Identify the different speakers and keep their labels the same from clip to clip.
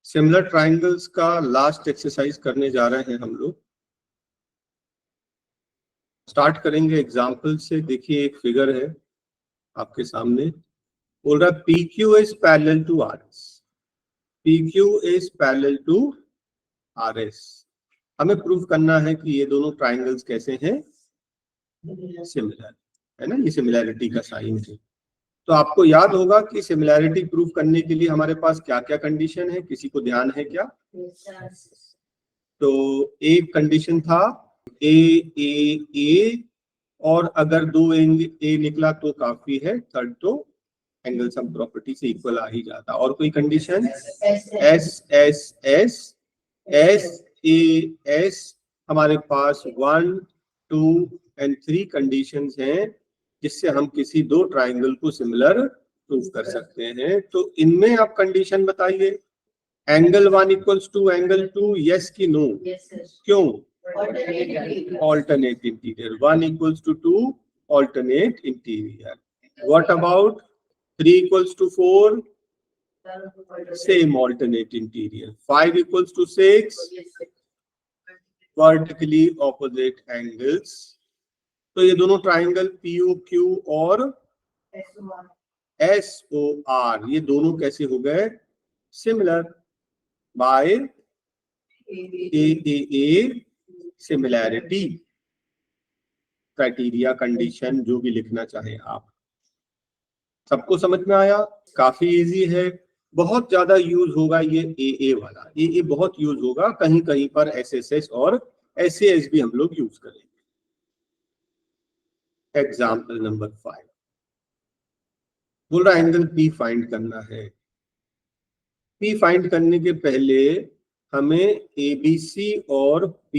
Speaker 1: Similar triangles का last exercise करने जा रहे हैं हम लोग। स्टार्ट करेंगे एग्जाम्पल से। देखिए एक फिगर है आपके सामने, बोल रहा है PQ is parallel to RS। PQ is parallel to RS। हमें प्रूव करना है कि ये दोनों ट्राइंगल्स कैसे हैं, सिमिलर है ना। ये सिमिलैरिटी का साइन है। तो आपको याद होगा कि सिमिलैरिटी प्रूव करने के लिए हमारे पास क्या क्या कंडीशन है, किसी को ध्यान है क्या? तो एक कंडीशन था ए और अगर दो ए निकला तो काफी है, थर्ड तो एंगल सम प्रॉपर्टी से इक्वल आ ही जाता। और कोई कंडीशन? एस हमारे पास 1, 2 एंड 3 कंडीशंस हैं जिससे हम किसी दो ट्राइंगल को सिमिलर प्रूव कर सकते हैं। तो इनमें आप कंडीशन बताइए। Angle 1 equals to angle 2, yes कि नो? क्यों? Alternate interior. 1 equals to 2, alternate interior. What about 3 equals to 4? Same alternate interior. 5 equals to 6? Vertically opposite angles. तो ये दोनों ट्राइंगल POQ और SOR ये दोनों कैसे हो गए? Similar by AAA similarity criteria, condition, जो भी लिखना चाहे आप। सबको समझ में आया? काफी इजी है। बहुत ज्यादा यूज होगा ये AA वाला। AA बहुत यूज होगा, कहीं कहीं पर SSS और SAS भी हम लोग यूज करेंगे। एग्जाम्पल नंबर 5 बोल रहा एंगल P फाइंड करना है। P फाइंड करने के पहले हमें ABC और P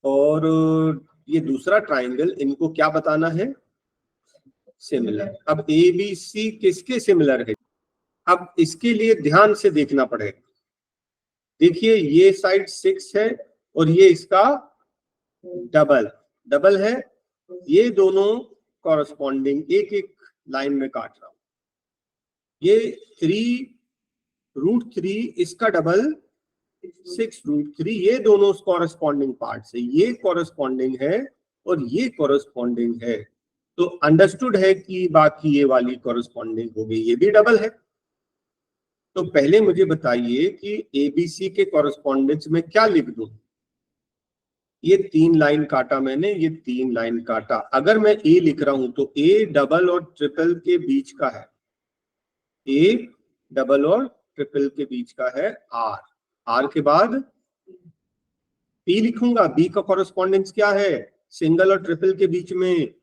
Speaker 1: और ये दूसरा ट्राइंगल, इनको क्या बताना है? सिमिलर। अब ABC किसके सिमिलर है? अब इसके लिए ध्यान से देखना पड़ेगा। देखिए ये साइड 6 है और ये इसका डबल है। ये दोनों कॉरस्पॉन्डिंग एक एक लाइन में काट रहा हूं। ये 3√3 इसका डबल 6√3, ये दोनों कॉरस्पॉन्डिंग पार्ट्स है। ये कॉरस्पॉन्डिंग है और ये कॉरस्पॉन्डिंग है। तो अंडरस्टूड है कि बाकी ये वाली कॉरस्पॉन्डिंग हो गई, ये भी डबल है। तो पहले मुझे बताइए कि ABC के कॉरस्पॉन्डेंस में क्या लिख दूं? ये 3 लाइन काटा मैंने, ये 3 लाइन काटा। अगर मैं A लिख रहा हूं तो A डबल और ट्रिपल के बीच का है। A डबल और ट्रिपल के बीच का है R के बाद P लिखूंगा। B का कॉरस्पॉन्डेंस क्या है? सिंगल और ट्रिपल के बीच में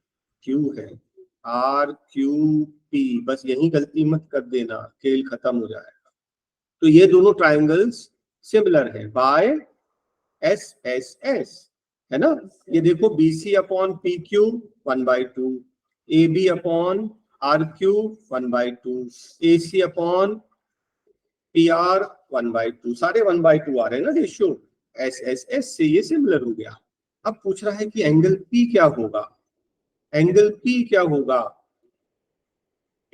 Speaker 1: Q है। RQP। बस यही गलती मत कर देना, खेल खत्म हो जाएगा। तो ये दोनों ट्राइंगल्स सिमिलर है बाय SSS, है ना। ये देखो BC upon PQ 1/2, AB upon RQ 1/2, AC upon PR 1/2, सारे 1/2 आ रहे हैं ना रेशियो। SSS से ये सिमिलर हो गया। अब पूछ रहा है कि एंगल P क्या होगा? एंगल P क्या होगा?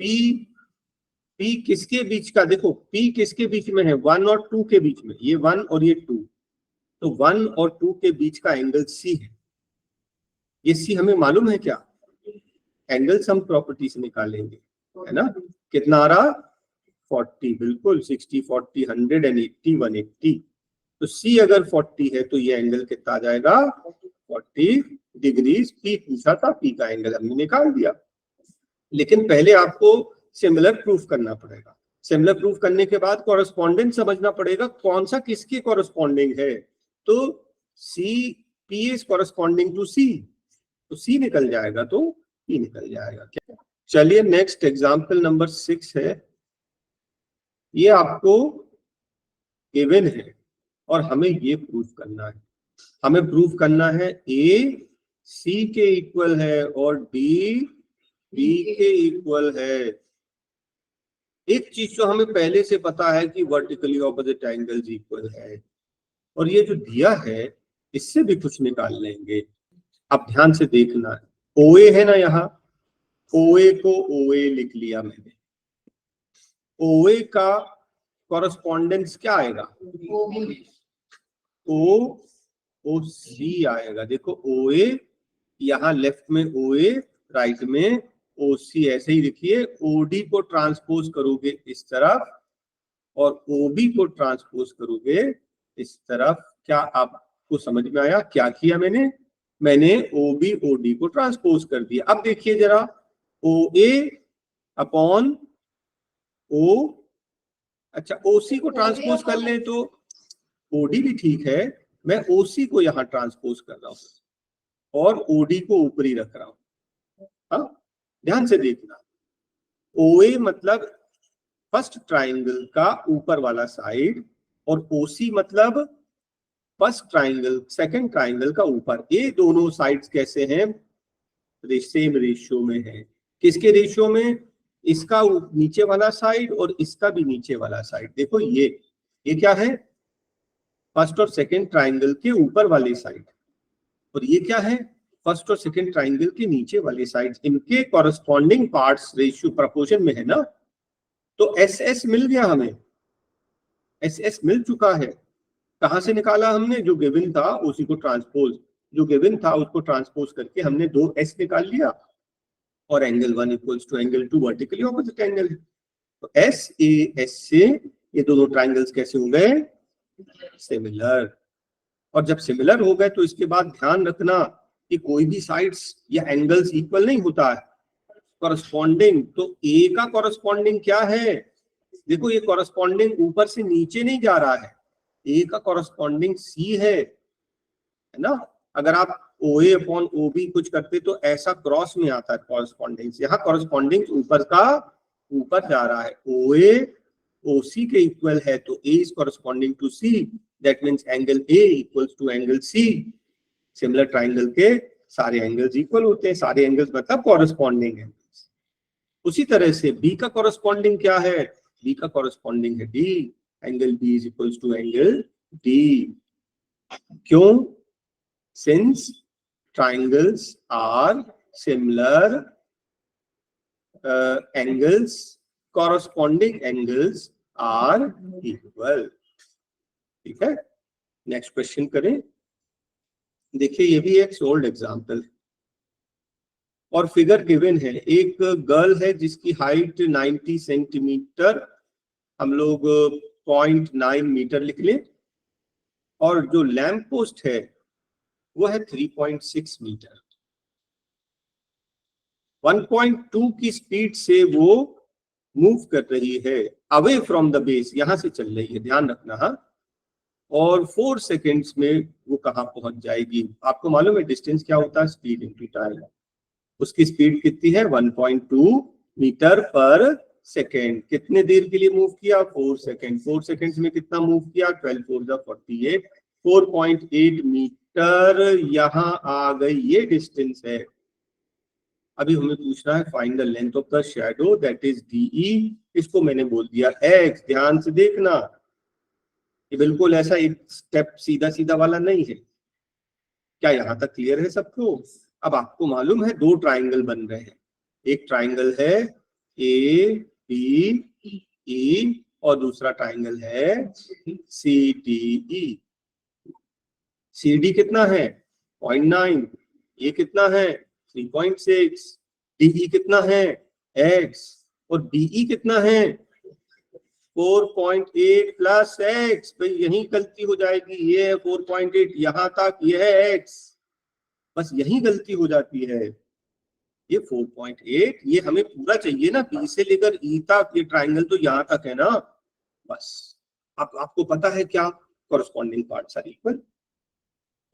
Speaker 1: P किसके बीच का? देखो P किसके बीच में है? 1 और 2 के बीच में। ये 1 और ये 2, तो 1 और 2 के बीच का एंगल C है। ये C हमें मालूम है क्या? एंगल सम प्रॉपर्टी से निकालेंगे, है ना। कितना आ रहा? 40। बिल्कुल 60, 40, 180, 180। तो C अगर 40 है तो ये एंगल कितना आ जाएगा? 40 डिग्रीज। P पूछा था, P का एंगल हमने निकाल दिया। लेकिन पहले आपको सिमिलर प्रूफ करना पड़ेगा। सिमिलर प्रूफ करने के बाद कॉरस्पॉन्डेंट समझना पड़ेगा, कौन सा किसके कॉरस्पॉन्डिंग है। तो P is corresponding to C, तो C निकल जाएगा तो P निकल जाएगा। क्या? चलिए नेक्स्ट एग्जांपल नंबर 6 है। ये आपको गिवन है और हमें ये प्रूफ करना है। हमें प्रूफ करना है A C के इक्वल है और D B के इक्वल है। एक चीज तो हमें पहले से पता है कि वर्टिकली ऑपोजिट एंगल्स इक्वल है, और ये जो दिया है इससे भी कुछ निकाल लेंगे। अब ध्यान से देखना है, OA है ना, यहाँ OA को OA लिख लिया मैंने। OA का कॉरस्पॉन्डेंस क्या आएगा? ओ सी आएगा। देखो ओ ए, यहाँ लेफ्ट में ओ ए, राइट में ओ सी, ऐसे ही लिखिए। ओडी को ट्रांसपोज करोगे इस तरफ और ओबी को ट्रांसपोज करोगे इस तरफ। क्या आपको समझ में आया क्या किया मैंने ओबी ओडी को ट्रांसपोज कर दिया। अब देखिए जरा, ओ ए अपॉन ओ, अच्छा ओसी को ट्रांसपोज कर ले तो ओडी भी ठीक है, मैं ओसी को यहां ट्रांसपोज कर रहा हूं और ओडी को ऊपरी रख रहा हूं। हाँ, ध्यान से देखना, ओए मतलब फर्स्ट ट्राइंगल का ऊपर वाला साइड और ओसी मतलब फर्स्ट ट्राइंगल सेकंड ट्राइंगल का ऊपर। ये दोनों साइड्स कैसे हैं? सेम रेशियो में है। किसके रेशियो में? इसका नीचे वाला साइड और इसका भी नीचे वाला साइड। देखो ये क्या है? फर्स्ट और सेकंड ट्राइंगल के ऊपर वाली साइड, और ये क्या है? फर्स्ट और सेकंड ट्राइंगल के नीचे वाली साइड। इनके कॉरस्पॉन्डिंग पार्ट्स रेशियो प्रोपोर्शन में है ना, तो एस एस मिल गया हमें, एस एस मिल चुका है। कहां से निकाला हमने? जो गिवन था उसी को ट्रांसपोज, जो गिवन था उसको ट्रांसपोज करके हमने 2s निकाल लिया और angle 1 equals to angle 2 vertically opposite angle. तो एस ए एस से ये दोनों ट्राइंगल्स कैसे हो गए? सिमिलर। और जब सिमिलर हो गए तो इसके बाद ध्यान रखना कि कोई भी साइड्स या एंगल्स इक्वल नहीं होता है, कॉरस्पॉन्डिंग। तो ए का कॉरस्पॉन्डिंग क्या है? देखो ये कॉरस्पॉन्डिंग ऊपर से नीचे नहीं जा रहा है, ए का कॉरस्पॉन्डिंग सी है ना। अगर आप ओ ए अपॉन ओ बी कुछ करते तो ऐसा क्रॉस में आता है कॉरस्पॉन्डिंग्स, यहाँ कॉरस्पॉन्डिंग्स ऊपर का ऊपर जा रहा है। ओ ए ओ सी के इक्वल है तो A is corresponding to C, that means angle A equals to angle C. Similar triangle के सारे एंगल्स इक्वल होते हैं, सारे एंगल्स मतलब कॉरस्पॉन्डिंग एंगल्स। उसी तरह से बी का कॉरस्पॉन्डिंग क्या है? बी का कॉरस्पॉन्डिंग है D, angle B is equals to angle D. क्यों? Since triangles are similar, angles corresponding angles are equal. ठीक है, नेक्स्ट क्वेश्चन करें। देखिए ये भी एक सोल्ड एग्जांपल और फिगर गिवन है। एक गर्ल है जिसकी हाइट 90 सेंटीमीटर, हम लोग 0.9 मीटर लिख लें, और जो लैंप पोस्ट है वो है 3.6 मीटर। 1.2 की स्पीड से वो मूव कर रही है अवे फ्रॉम द बेस, यहां से चल रही है, ध्यान रखना। हाँ, और 4 सेकेंड्स में वो कहां पहुंच जाएगी? आपको मालूम है डिस्टेंस क्या होता है? Speed into time. उसकी स्पीड कितनी है? 1.2 मीटर पर सेकेंड। कितने देर के लिए मूव किया? 4 सेकेंड। 4 सेकेंड्स में कितना मूव किया? 12 4 जा 48, 4.8 मीटर यहाँ आ गई, ये डिस्टेंस है। अभी हमें पूछना है find the length of the shadow, that is DE. इसको मैंने बोल दिया एक्स। ध्यान से देखना, ये बिल्कुल ऐसा एक स्टेप सीधा सीधा वाला नहीं है। क्या यहाँ तक क्लियर है सबको? अब आपको मालूम है दो ट्राइंगल बन रहे हैं। एक ट्राइंगल है ए बी ई और दूसरा ट्राइंगल है C D E. C D कितना है? 0.9। ये कितना है? 3.6। डीई कितना है? x। और डीई कितना है? 4.8 प्लस x। भाई यही गलती हो जाएगी, ये है 4.8 यहां तक, ये है x, बस यही गलती हो जाती है। ये 4.8, ये हमें पूरा चाहिए ना, बी से लेकर ई तक, ये ट्राइंगल तो यहां तक है ना, बस। आपको पता है क्या? Corresponding parts are equal.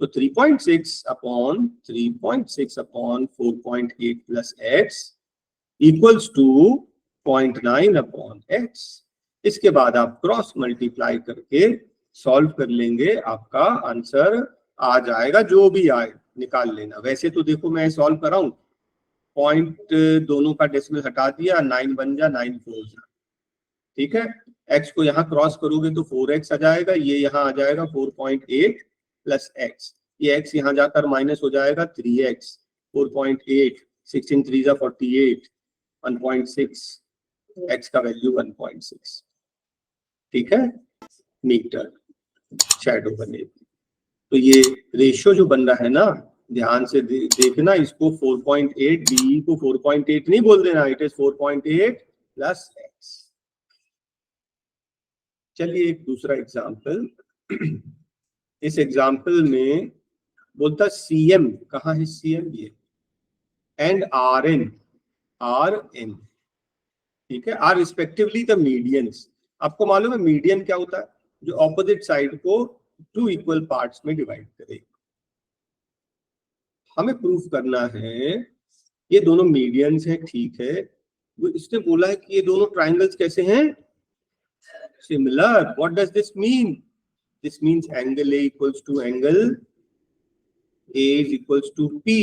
Speaker 1: तो 3.6 upon 4.8 plus x equals to 0.9 upon x। इसके बाद आप क्रॉस मल्टीप्लाई करके सॉल्व कर लेंगे, आपका आंसर आ जाएगा। जो भी आए निकाल लेना। वैसे तो देखो मैं सॉल्व कर रहा हूं, पॉइंट दोनों का डेसिमल हटा दिया, 9 बन जा 9 4 जा। ठीक है, x को यहाँ क्रॉस करोगे तो 4x आ जाएगा, ये यहाँ आ जाएगा 4.8 प्लस x, ये x यहाँ जाकर माइनस हो जाएगा 3x। 4.8 16 3 जा 48, 1.6, x का वैल्यू 1.6। ठीक है, मीटर शैडो बनेगी। तो ये रेशियो जो बन रहा है ना, ध्यान से देखना, इसको 4.8 बी को 4.8 नहीं बोल देना, इट इज 4.8 प्लस एक्स। चलिए एक दूसरा एग्जाम्पल। इस एग्जाम्पल में बोलता सीएम, कहाँ है सीएम, ये, एंड आर एन, ठीक है, आर रिस्पेक्टिवली द मीडियंस। आपको मालूम है मीडियन क्या होता है, जो ऑपोजिट साइड को टू इक्वल पार्ट्स में डिवाइड करे। हमें प्रूफ करना है ये दोनों मीडियंस हैं, ठीक है। वो इसने बोला है कि ये दोनों ट्राइंगल्स कैसे हैं, similar. What does this mean? This means angle A equals to angle A is equals to P,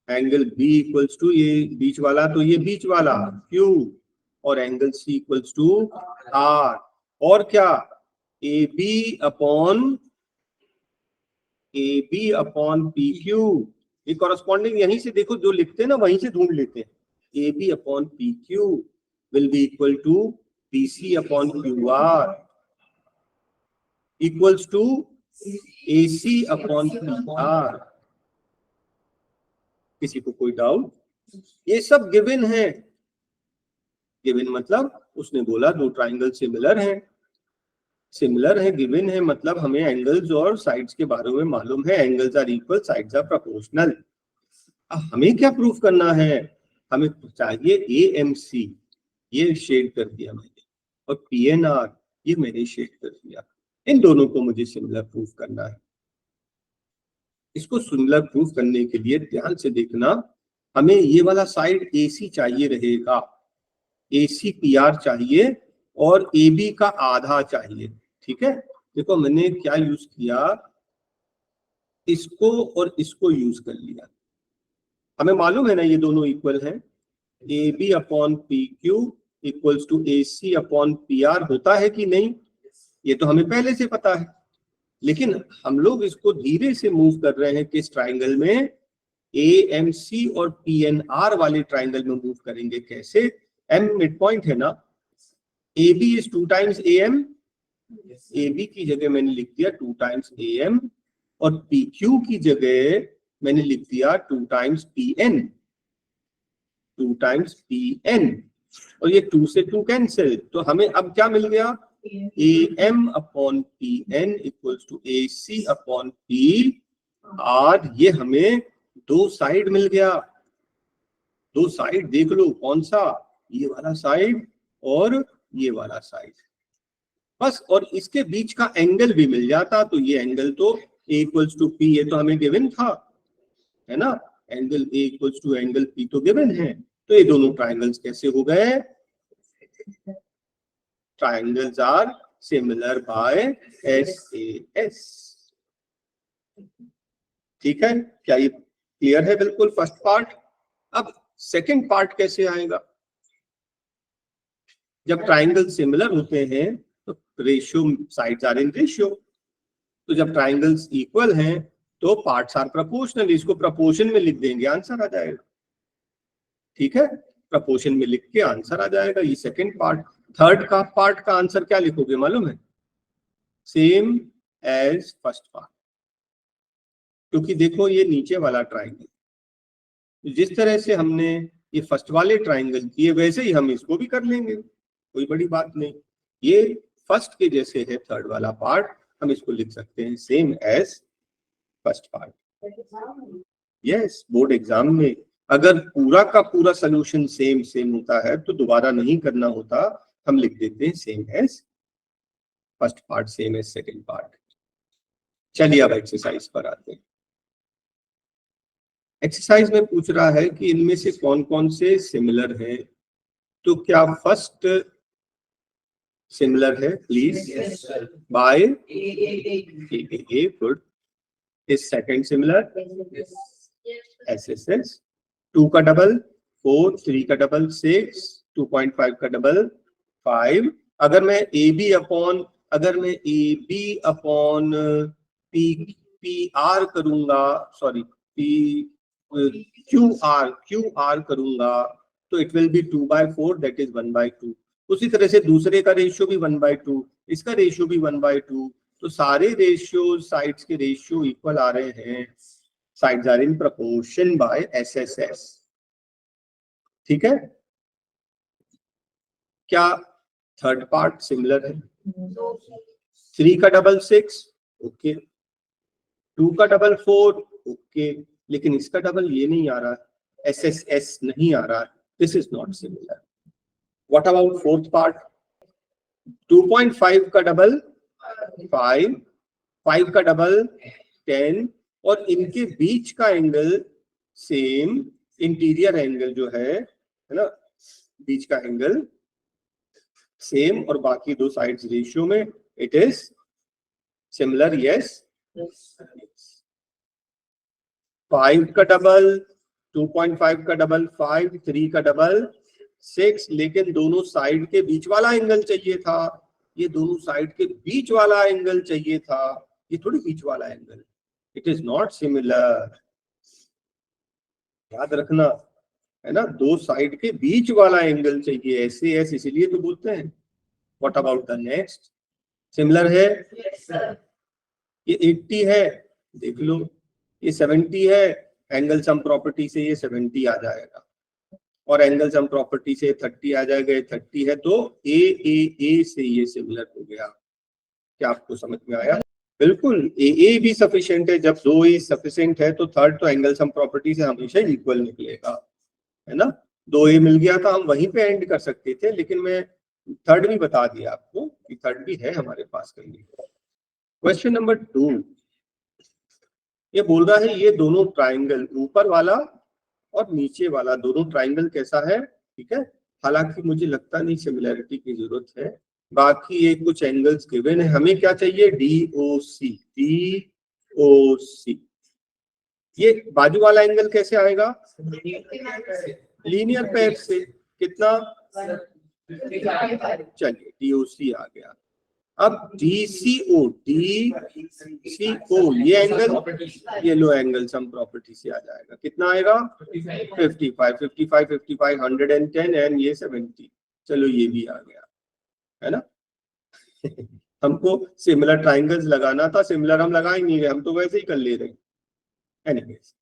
Speaker 1: angle B equals to ये बीच वाला, तो ये बीच वाला क्यू, और angle C equals to R. और क्या, A B upon P Q. ये कॉरस्पॉन्डिंग यहीं से देखो, जो लिखते हैं ना वहीं से ढूंढ लेते हैं। A B upon P Q will be equal to P C upon Q R equals to A C upon P R. किसी को कोई डाउट? ये सब गिवन है। गिवन मतलब उसने बोला दो ट्राइंगल सिमिलर है, गिवन है मतलब हमें एंगल्स और साइड्स के बारे में मालूम है। Angles are equal, sides are proportional. अब हमें क्या प्रूफ करना है? हमें चाहिए AMC, ये शेड कर दिया मैंने, और PNR ये मैंने शेड कर दिया। इन दोनों को मुझे सिमिलर प्रूफ करना है। इसको सिमिलर प्रूफ करने के लिए ध्यान से देखना, हमें ये वाला साइड AC चाहिए रहेगा, AC PR चाहिए, और AB का आधा चाहिए। ठीक है, देखो मैंने क्या यूज किया, इसको और इसको यूज कर लिया। हमें मालूम है ना ये दोनों इक्वल हैं। AB upon PQ equals to AC upon PR होता है कि नहीं, ये तो हमें पहले से पता है। लेकिन हम लोग इसको धीरे से मूव कर रहे हैं किस ट्राइंगल में, AMC और PNR वाले ट्राइंगल में मूव करेंगे। कैसे? M मिड पॉइंट है ना, AB is 2 times AM, AB की जगह मैंने लिख दिया 2 टाइम्स AM, और PQ की जगह मैंने लिख दिया 2 टाइम्स PN, 2 टाइम्स PN, और ये 2 से 2 कैंसिल। तो हमें अब क्या मिल गया, AM upon PN equals to AC upon PR। ये हमें दो साइड मिल गया। दो साइड देख लो, कौन सा, ये वाला साइड और ये वाला साइड, बस। और इसके बीच का एंगल भी मिल जाता, तो ये एंगल तो A इक्वल्स टू P, ये तो हमें गिवन था, है ना। Angle A equals to angle P तो गिवन है। तो ये दोनों ट्राइंगल्स कैसे हो गए, triangles are similar by SAS। ठीक है, क्या ये क्लियर है? बिल्कुल फर्स्ट पार्ट। अब सेकंड पार्ट कैसे आएगा? जब ट्राइंगल सिमिलर होते हैं तो ratio, sides are in ratio. तो जब ट्राइंगल्स इक्वल हैं तो पार्ट्स आर प्रोपोर्शनल। इसको प्रोपोर्शन में लिख देंगे, आंसर आ जाएगा। ठीक है, प्रोपोर्शन में लिख के आंसर आ जाएगा। ये सेकंड पार्ट। थर्ड का पार्ट का आंसर क्या लिखोगे मालूम है? Same as first part. क्योंकि देखो ये नीचे वाला ट्राइंगल, जिस तरह से हमने ये फर्स्ट वाले ट्राइंगल किए वैसे ही हम इसको भी कर लेंगे, कोई बड़ी बात नहीं। ये फर्स्ट के जैसे है थर्ड वाला पार्ट, हम इसको लिख सकते हैं same as first part. Yes, board exam में अगर पूरा का पूरा सोल्यूशन सेम होता है तो दोबारा नहीं करना होता, हम लिख देते हैं same as first part, same as second part. चलिए अब एक्सरसाइज पर आते हैं। एक्सरसाइज में पूछ रहा है कि इनमें से कौन कौन से सिमिलर हैं। तो क्या फर्स्ट सिमिलर है, please, by A, good. Is second similar, SSS। 2 का डबल 4, 3 का डबल 6, 2.5 का डबल 5। अगर मैं AB अपॉन PR करूंगा, सॉरी QR करूंगा, तो it will be 2/4, that is 1/2। उसी तरह से दूसरे का रेशियो भी 1/2, इसका रेशियो भी 1/2, तो सारे रेशियो साइड्स के रेशियो इक्वल आ रहे हैं, sides are in proportion by SSS। ठीक है, क्या थर्ड पार्ट सिमिलर है? 3 का डबल 6, ओके, 2 का डबल 4, ओके, लेकिन इसका डबल ये नहीं आ रहा है, SSS नहीं आ रहा है, this is not similar. What about fourth part? 2.5 का डबल 5, 5 का डबल 10, और इनके बीच का एंगल सेम, इंटीरियर एंगल जो है ना, बीच का एंगल सेम, और बाकी दो साइड्स रेशियो में इट इज सिमिलर, यस। 5 का डबल 2.5 का डबल 5, 3 का डबल 6, लेकिन दोनों साइड के बीच वाला एंगल चाहिए था, ये दोनों साइड के बीच वाला एंगल चाहिए था, ये थोड़ी बीच वाला angle, it is not similar, याद रखना है ना, दो साइड के बीच वाला एंगल चाहिए, ऐसे ऐसे, इसीलिए तो बोलते हैं। What about the next? Similar है, ये 80 है, देख लो, ये 70 है, एंगल सम प्रॉपर्टी से ये 70 आ जाएगा, और एंगल सम प्रॉपर्टी से 30 आ जाएगा, ये 30 है, तो ए से ये सिमिलर हो गया। क्या आपको समझ में आया? बिल्कुल, ए भी सफिशिएंट है, जब 2A सफिशिएंट है तो थर्ड तो एंगल सम प्रॉपर्टी से हमेशा इक्वल निकलेगा, है ना। 2A मिल गया था, हम वहीं पे एंड कर सकते थे, लेकिन मैं थर्ड भी बता दिया आपको कि थर्ड भी है हमारे पास करने को। क्वेश्चन नंबर 2, ये बोल रहा है ये दोनों ट्राइंगल, ऊपर वाला और नीचे वाला दोनों ट्राइंगल कैसा है, ठीक है, हालांकि मुझे लगता नहीं सिमिलैरिटी की जरूरत है, बाकी ये कुछ एंगल्स गिवन है, हमें क्या चाहिए, DOC, DOC। ये बाजू वाला एंगल कैसे आएगा, लीनियर पेयर से, कितना, चलिए DOC आ गया। अब DCO, ये एंगल, ये लो एंगल सम प्रॉपर्टी से आ जाएगा, कितना आएगा, 55, 55, 55, 110 एंड ये 70, चलो ये भी आ गया, है ना। हमको सिमिलर ट्राइंगल्स लगाना था, सिमिलर हम लगा ही नहीं रहे, हम तो वैसे ही कर ले रहे हैं। एनीवेज,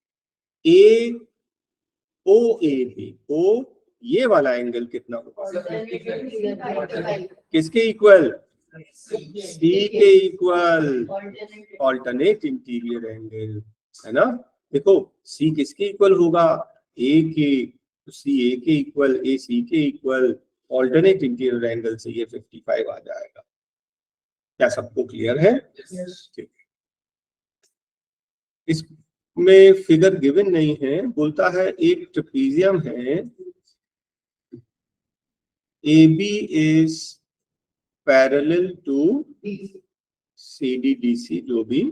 Speaker 1: AOAB, O ये वाला एंगल कितना होगा, किसके इक्वल, C के इक्वल, ऑल्टरनेट इंटीरियर एंगल, है ना। देखो C किसके इक्वल होगा, A के, C A के इक्वल, A C के इक्वल, ऑल्टरनेट इंटीरियर एंगल से ये 55 आ जाएगा। क्या सबको क्लियर है? ठीक, इसमें फिगर गिवन नहीं है, बोलता है एक ट्रेपेजियम है, AB is parallel to CDDC, जो भी,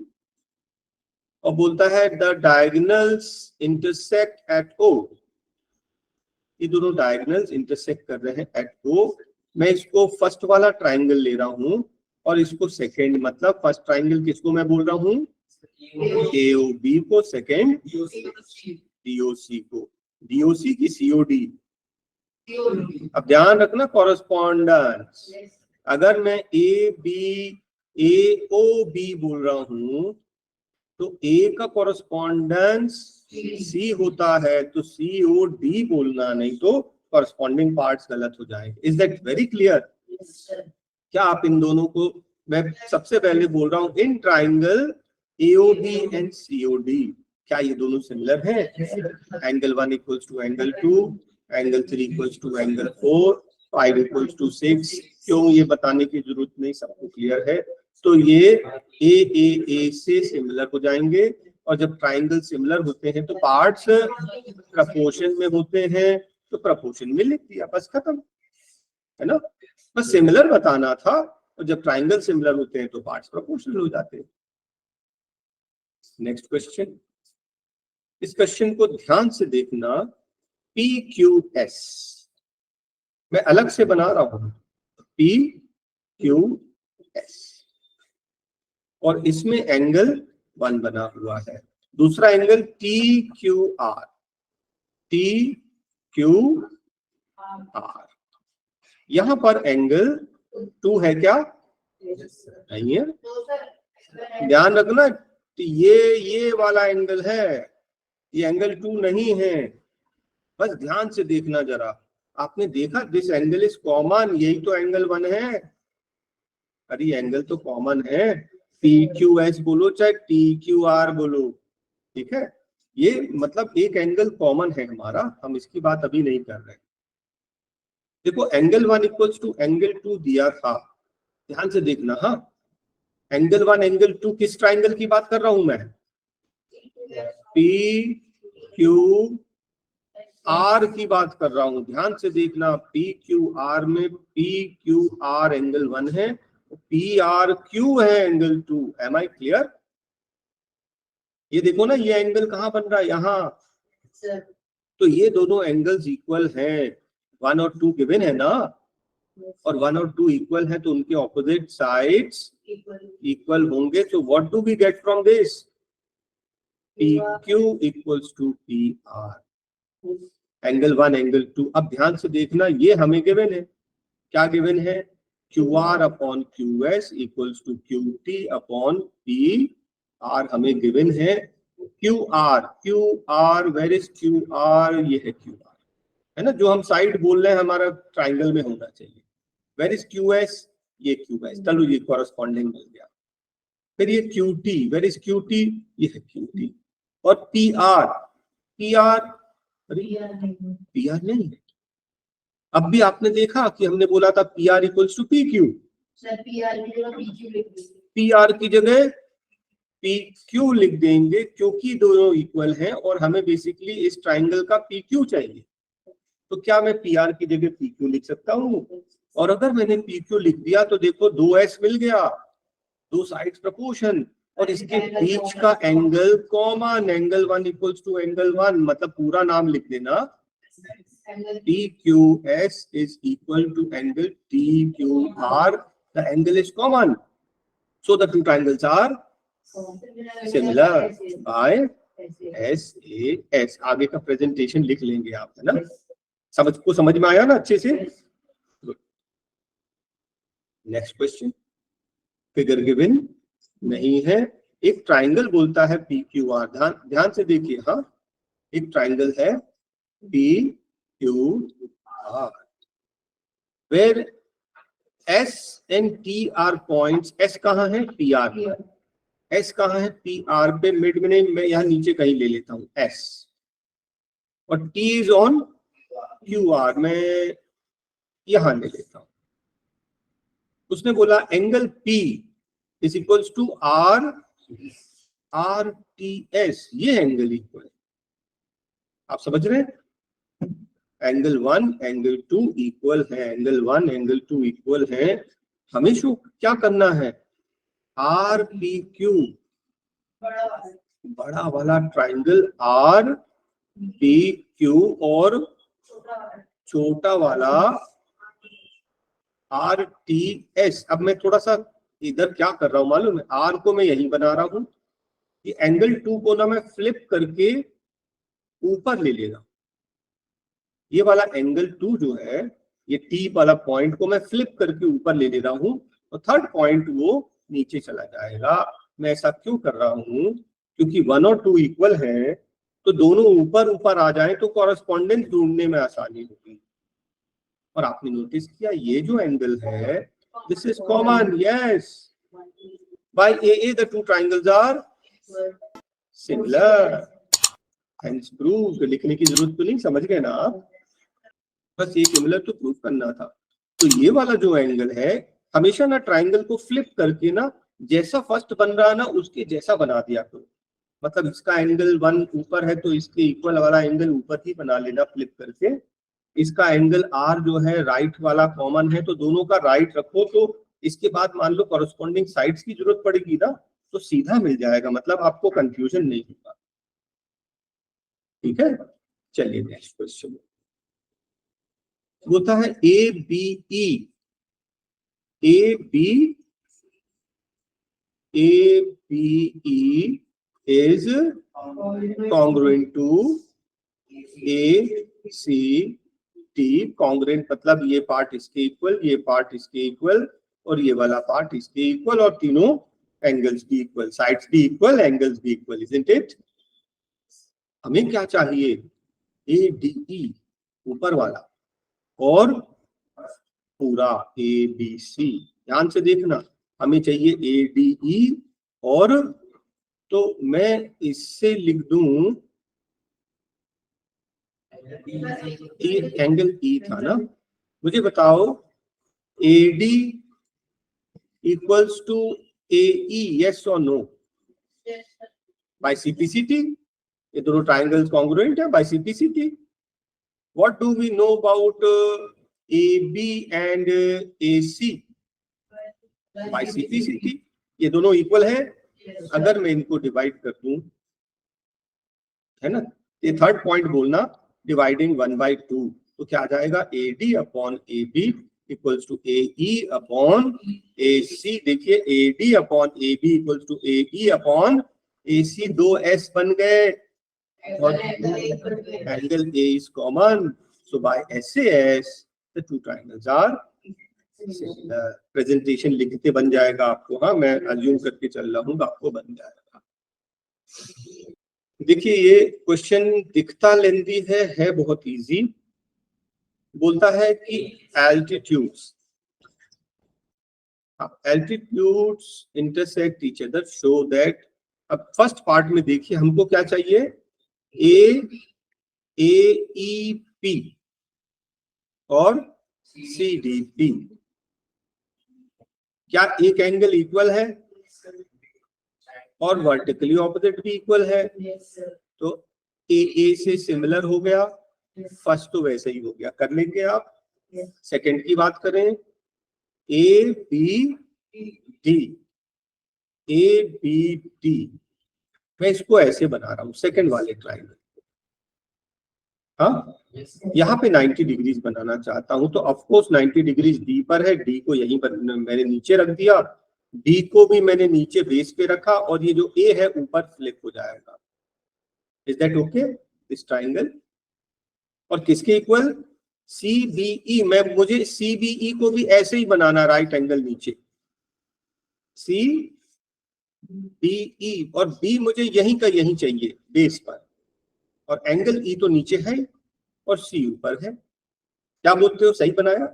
Speaker 1: और बोलता है the diagonals intersect at O, ये दोनों डायगोनल्स इंटरसेक्ट कर रहे हैं एट O। मैं इसको फर्स्ट वाला ट्राइंगल ले रहा हूं और इसको सेकेंड, मतलब फर्स्ट ट्राइंगल किसको मैं बोल रहा हूँ, AOB को, सेकेंड DOC को, DOC की COD। अब ध्यान रखना कॉरेस्पॉन्डेंस, अगर मैं AOB बोल रहा हूं तो A का कॉरेस्पॉन्डेंस C होता है, तो COD बोलना, नहीं तो कॉरेस्पॉन्डिंग पार्ट्स गलत हो जाएंगे। Is that very clear? क्या आप इन दोनों को, मैं सबसे पहले बोल रहा हूं in triangle AOB and COD, क्या ये दोनों सिमिलर हैं? Angle 1 equals to angle 2, angle 3 equals to angle 4, 5 equals to 6, क्यों ये बताने की जरूरत नहीं, सबको क्लियर है। तो ये A से सिमिलर हो जाएंगे, और जब ट्राइंगल सिमिलर होते हैं तो पार्ट्स प्रपोर्शन में होते हैं, तो प्रपोर्शन में लिख दिया, बस खत्म, है ना। बस सिमिलर बताना था, और जब ट्राइंगल सिमिलर होते हैं तो पार्ट्स प्रपोर्शनल हो जाते हैं। नेक्स्ट क्वेश्चन, इस क्वेश्चन को ध्यान से देखना, PQS मैं अलग से बना रहा हूं, PQS, और इसमें एंगल 1 बना हुआ है, दूसरा एंगल TQR, TQR, यहाँ पर एंगल 2 है क्या? नहीं है। ध्यान रखना, ये वाला एंगल है, ये एंगल 2 नहीं है। बस ध्यान से देखना जरा। आपने देखा दिस एंगल इज कॉमन, यही तो एंगल 1 है। अरे एंगल तो कॉमन है, PQS बोलो चाहे TQR बोलो, ठीक है। ये मतलब एक एंगल कॉमन है हमारा, हम इसकी बात अभी नहीं कर रहे। देखो एंगल 1 इक्वल्स टू एंगल 2 दिया था, ध्यान से देखना। हाँ, एंगल 1 एंगल 2 किस ट्राइंगल की बात कर रहा हूं मैं? PQR की बात कर रहा हूं, ध्यान से देखना। PQR में PQR एंगल 1 है, PRQ है एंगल 2। M I clear? ये देखो ना, ये एंगल कहां बन रहा है? यहाँ। तो ये दोनों एंगल्स इक्वल हैं, 1 और 2 गिवन है ना, और 1 और 2 इक्वल है, तो उनके ऑपोजिट साइड्स इक्वल होंगे। तो what do we get from this? PQ equals to PR, angle 1 angle 2। अब ध्यान से देखना, ये हमें गिवन है। क्या गिवन है? QR upon QS equals to QT upon PR हमें गिवन है। QR where is QR? ये है QR, है ना, जो हम साइड बोल रहे हैं हमारा ट्राइंगल में होना चाहिए। Where is QS? ये QS, चलो ये कॉरेस्पॉन्डिंग मिल गया। फिर ये QT, वेयर इज QT? ये है QT। और PR PR नहीं है। अब भी आपने देखा कि हमने बोला था PR equals to PQ। PR की जगह PQ लिख देंगे, क्योंकि दोनों इक्वल हैं और हमें बेसिकली इस ट्राइंगल का PQ चाहिए। तो क्या मैं PR की जगह PQ लिख सकता हूँ? और अगर मैंने PQ लिख दिया तो देखो 2S मिल गया, दो साइड्स प्रपोर्शन, और इसके बीच का angle common, angle 1 equals to angle 1, मतलब पूरा नाम लिख देना, PQS is equal to angle TQR. The angle is common, so the two triangles are similar by SAS. आगे का प्रेजेंटेशन लिख लेंगे आप, है ना? समझ में आया ना अच्छे से? नेक्स्ट क्वेश्चन, फिगर गिवन नहीं है। एक ट्राइंगल बोलता है PQR, ध्यान से देखिए। हाँ, एक ट्राइंगल है PQR where S and T are points। S कहाँ है? PR में। S कहाँ है? PR पे, मिड में नहीं, मैं यहाँ नीचे कहीं ले लेता हूँ S, और T इज ऑन QR, मैं यहाँ ले लेता हूँ। उसने बोला angle P is equals to RTS, ये एंगल इक्वल। आप समझ रहे हैं? एंगल 1 एंगल 2 इक्वल है, एंगल 1 एंगल 2 इक्वल है। हमें शो क्या करना है? RPQ, बड़ा वाला ट्राइंगल RPQ, और छोटा वाला RTS। अब मैं थोड़ा सा इधर क्या कर रहा हूं मालूम है? R को मैं यही बना रहा हूं, ये एंगल 2 को ना मैं फ्लिप करके ऊपर ले लेगा। ये वाला एंगल 2 जो है, ये T वाला पॉइंट को मैं फ्लिप करके ऊपर ले रहा हूं, और थर्ड पॉइंट वो नीचे चला जाएगा। मैं ऐसा क्यों कर रहा हूं? क्योंकि 1 और 2 इक्वल है, तो दोनों ऊपर ऊपर आ जाए तो कॉरेस्पॉन्डेंस ढूंढने में आसानी होगी। और आपने नोटिस किया ये जो एंगल है, this is common, yes, by AA the two triangles are similar, hence proved. लिखने की जरूरत तो नहीं, समझ गए ना आप? बस ये सिमिलर तो प्रूव करना था। तो ये वाला जो एंगल है, हमेशा ना ट्राइंगल को फ्लिप करके ना, जैसा फर्स्ट बन रहा है ना उसके जैसा बना दिया करो। मतलब इसका एंगल 1 ऊपर है तो इसके इक्वल वाला एंगल ऊपर ही बना लेना फ्लिप करके। इसका एंगल R जो है राइट वाला कॉमन है, तो दोनों का राइट रखो, तो इसके बाद मान लो कॉरेस्पॉन्डिंग साइड्स की जरूरत पड़ेगी ना, तो सीधा मिल जाएगा, मतलब आपको कंफ्यूजन नहीं होगा। ठीक है, चलिए नेक्स्ट क्वेश्चन होता है ABE। ABE is congruent to AC T congruent मतलब ये पार्ट इसके इक्वल, ये पार्ट इसके इक्वल और ये वाला पार्ट इसके इक्वल और तीनों एंगल्स भी इक्वल, साइड्स भी इक्वल, एंगल्स भी इक्वल, इजंट इट? हमें क्या चाहिए? ADE ऊपर वाला और पूरा ABC। ध्यान से देखना, हमें चाहिए ADE और, तो मैं इससे लिख दूं एंगल E था ना, मुझे बताओ AD equals to AE, yes और नो? बाय CPCT, ये दोनों ट्राइंगल्स कॉन्ग्रुएंट है by CPCT। What do we know about AB and AC? By CPCT। ये दोनों इक्वल है। अगर मैं इनको डिवाइड कर दूं, है ना, ये थर्ड पॉइंट बोलना, डिवाइडिंग 1/2, तो क्या आ जाएगा? AD upon AB equals to AE upon AC। देखिए AD upon AB equals to AE upon AC, 2S बन गए और angle A is common, so by SAS the two triangles are similar। Presentation लिखते बन जाएगा आपको, हाँ मैं अज्यूम करके चल रहा हूँ, आपको बन जाएगा। देखिए ये क्वेश्चन दिखता लेंदी है बहुत इजी। बोलता है कि altitudes intersect each other so that, अब फर्स्ट पार्ट में देखिए हमको क्या चाहिए? AEP और CDP, क्या एक एंगल इक्वल है और वर्टिकली ऑपोजिट भी इक्वल है? तो AA से सिमिलर हो गया, फर्स्ट तो वैसे ही हो गया, कर लेंगे आप। सेकंड की बात करें, ABD, मैं इसको ऐसे बना रहा हूं सेकंड वाले ट्राइंगल, हाँ यहाँ पे 90 डिग्रीज बनाना चाहता हूं, तो ऑफ कोर्स 90 डिग्रीज डी पर है, डी को यहीं पर मैंने नीचे रख दिया, डी को भी मैंने नीचे बेस पे रखा और ये जो ए है ऊपर फ्लिप हो जाएगा। Is that okay? This triangle और किसके इक्वल? CBE। मुझे CBE को भी ऐसे ही बनाना, राइट एंगल नीचे CBE और B मुझे यहीं का यहीं चाहिए बेस पर, और एंगल E तो नीचे है और C ऊपर है। क्या बोलते हो, सही बनाया?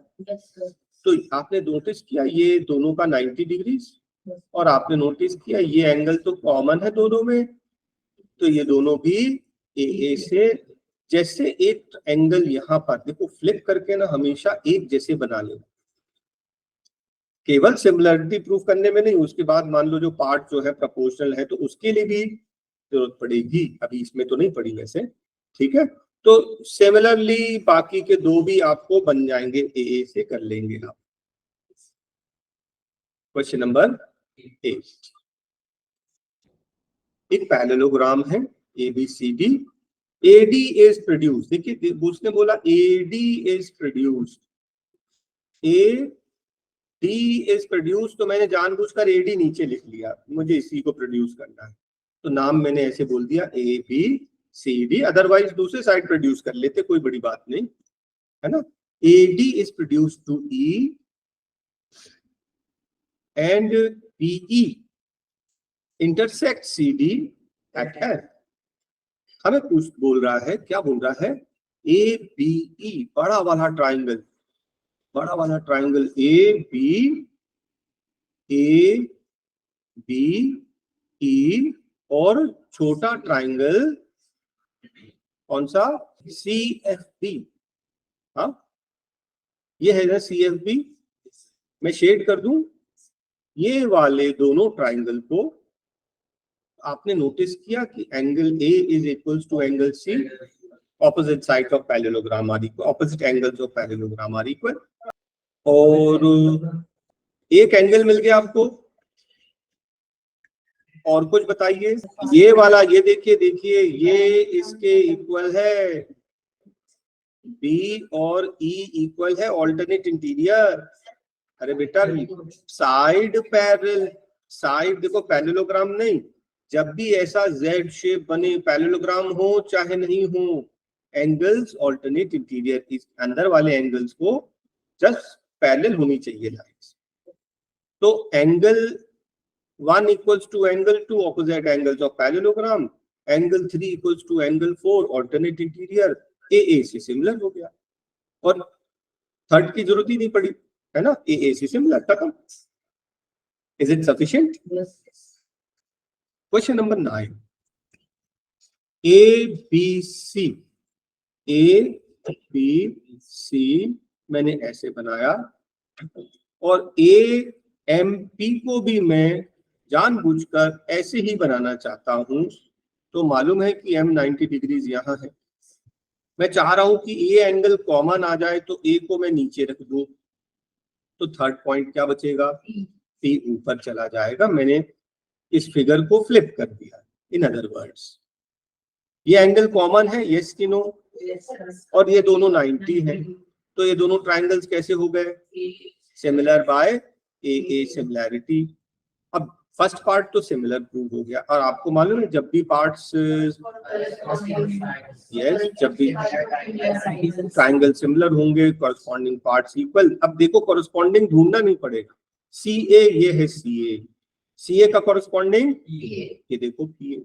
Speaker 1: तो आपने नोटिस किया ये दोनों का 90 डिग्री, और आपने नोटिस किया ये एंगल तो कॉमन है दोनों में, तो ये दोनों भी AA से, जैसे एक एंगल यहाँ पर देखो फ्लिप करके ना हमेशा एक जैसे बना लेना, केवल सिमिलरिटी प्रूफ करने में नहीं, उसके बाद मान लो जो पार्ट जो है प्रोपोर्शनल है तो उसके लिए भी जरूरत पड़ेगी, अभी इसमें तो नहीं पड़ी वैसे, ठीक है। तो सिमिलरली बाकी के दो भी आपको बन जाएंगे, AA से कर लेंगे आप। क्वेश्चन नंबर 8, एक पैरेललोग्राम है ABCD, AD इज प्रोड्यूस, देखिए उसने बोला AD is produced, AD is produce, तो मैंने जानबूझकर AD नीचे लिख लिया, मुझे इसी को प्रोड्यूस करना है, तो नाम मैंने ऐसे बोल दिया ABCD, अदरवाइज दूसरे साइड प्रोड्यूस कर लेते, कोई बड़ी बात नहीं है ना। AD is produce to E and BE intersect CD at F। हमें कुछ बोल रहा है, क्या बोल रहा है? ABE, बड़ा वाला ट्राइंगल, बड़ा वाला ट्राइंगल ABE और छोटा ट्राइंगल कौन सा? CFB। हाँ ये है ना CFB, मैं शेड कर दूं, ये वाले दोनों ट्राइंगल को आपने नोटिस किया कि angle A is equals to angle C, opposite side of parallelogram are equal, opposite angles of parallelogram are equal, और एक एंगल मिल गया आपको। और कुछ बताइए, ये वाला, ये देखिए ये इसके इक्वल है, B और E इक्वल है, ऑल्टरनेट इंटीरियर। अरे बेटा साइड पैरेलल, साइड देखो पैरेललोग्राम नहीं, जब भी ऐसा Z शेप बने, पैरेललोग्राम हो चाहे नहीं हो, एंगल्स ऑल्टरनेट इंटीरियर, इस अंदर वाले एंगल्स को जस्ट पैरेलल होनी चाहिए लाइंस। तो angle 1 equals to angle 2 opposite angles of parallelogram, angle 3 equals to angle 4 alternate interior, A से सिमिलर हो गया और थर्ड की जरूरत ही नहीं पड़ी, है ना, ए से सिमिलर, खत्म। Is it sufficient? Question number 9, A B C मैंने ऐसे बनाया और ए एम पी को भी मैं जानबूझकर ऐसे ही बनाना चाहता हूं। तो मालूम है कि एम 90 डिग्रीज यहाँ है, मैं चाह रहा हूं कि ए एंगल कॉमन आ जाए तो ए को मैं नीचे रख दूं, तो थर्ड पॉइंट क्या बचेगा, पी ऊपर चला जाएगा। मैंने इस फिगर को फ्लिप कर दिया। इन अदर वर्ड्स ये एंगल कॉमन है, यस कि नो, और ये दोनों 90 है, तो ये दोनों ट्राइंगल्स कैसे हो गए, सिमिलर बाय ए सिमिलैरिटी। अब फर्स्ट पार्ट तो सिमिलर प्रूव हो गया, और आपको मालूम है जब भी पार्ट्स जब भी ट्राइंगल सिमिलर होंगे कॉरस्पॉन्डिंग पार्ट्स इक्वल। अब देखो कॉरस्पॉन्डिंग ढूंढना नहीं पड़ेगा, सी ए ये है, सी ए का कॉरस्पॉन्डिंग ये देखो पी ए।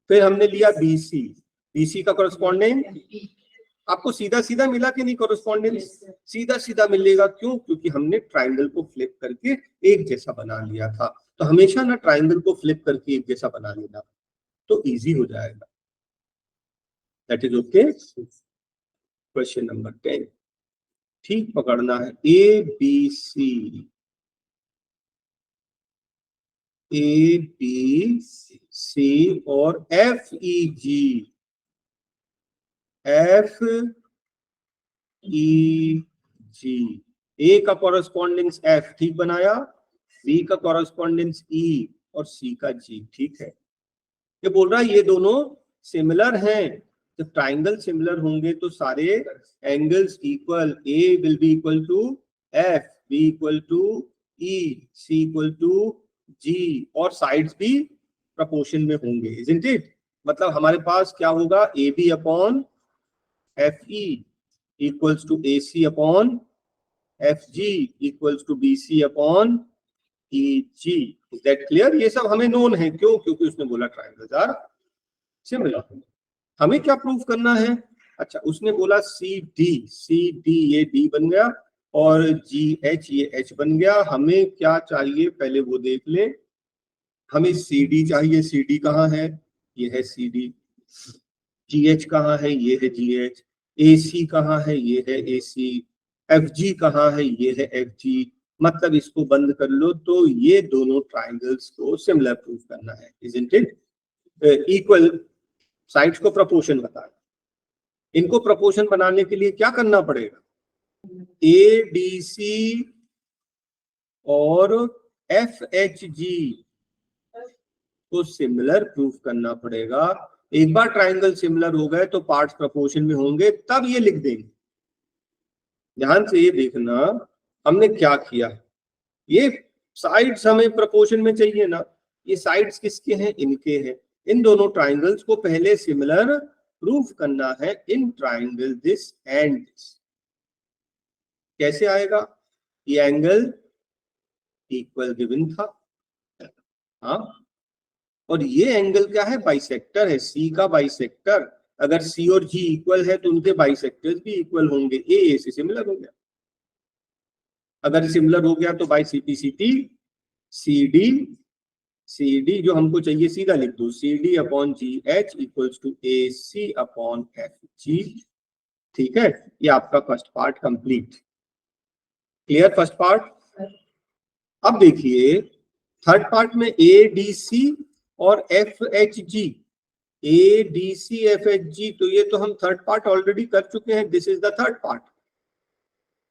Speaker 1: फिर हमने लिया बीसी का कॉरस्पॉन्डिंग, आपको सीधा सीधा मिला कि नहीं कॉरस्पॉन्डिंग, सीधा सीधा मिलेगा। क्यों? क्योंकि हमने ट्राइंगल को फ्लिप करके एक जैसा बना लिया था। तो हमेशा ना ट्राइंगल को फ्लिप करके एक जैसा बना लेना तो इजी हो जाएगा। That is okay. Question number 10 ठीक पकड़ना है, ए बी सी और एफ ई जी। ए का कॉरस्पॉन्डेंस एफ ठीक बनाया, बी का कॉरस्पॉन्डेंस ई और सी का जी, ठीक है। ये बोल रहा है ये दोनों सिमिलर हैं। जब ट्राइंगल सिमिलर होंगे तो सारे angles equal, A will be equal to F, B equal to E, C equal to G, और साइड्स भी प्रोपोर्शन में होंगे, इजंट इट? मतलब हमारे पास क्या होगा, A B upon F E equals to A C upon F G equals to B C upon E G. Is that clear? ये सब हमें नोन है, क्यों? क्योंकि उसने बोला ट्राइंगल्स आर सिमिलर। हमें क्या प्रूव करना है? अच्छा, उसने बोला सी डी ये डी बन गया और जी एच ये एच बन गया। हमें क्या चाहिए पहले वो देख ले। हमें सी डी चाहिए, सी डी कहाँ है, ये है सी डी। जी एच कहाँ है, ये है जी एच। ए सी कहाँ है, ये है ए सी। एफ जी कहाँ है, ये है एफ जी। मतलब इसको बंद कर लो, तो ये दोनों ट्राइंगल्स को सिमिलर प्रूव करना है, इजंट इट? इक्वल साइड्स को प्रोपोर्शन बताना। इनको प्रोपोर्शन बनाने के लिए क्या करना पड़ेगा, ए डी सी और एफ एच जी को सिमिलर प्रूफ करना पड़ेगा। एक बार ट्राइंगल सिमिलर हो गए तो पार्ट्स प्रोपोर्शन में होंगे, तब ये लिख देंगे। ध्यान से ये देखना हमने क्या किया, ये साइड्स हमें प्रोपोर्शन में चाहिए ना, ये साइड्स किसके हैं, इनके हैं। इन दोनों ट्राइंगल्स को पहले सिमिलर प्रूफ करना है in triangle this and this. कैसे आएगा, ये एंगल इक्वल गिवन था, हाँ, और ये एंगल क्या है, बाइसेक्टर है, सी का बाइसेक्टर। अगर सी और जी इक्वल है तो उनके बाइसेक्टर्स भी इक्वल होंगे, ए से सिमिलर हो गया। अगर सिमिलर हो गया तो बाई सी डी जो हमको चाहिए सीधा लिख दो, C D upon G H equals to A C upon F G. ठीक है, ये आपका first part complete. Clear first part? अब देखिए थर्ड पार्ट में ए डी सी और F H G, A D C F H G, तो ये तो हम थर्ड पार्ट ऑलरेडी कर चुके हैं, this is the third part.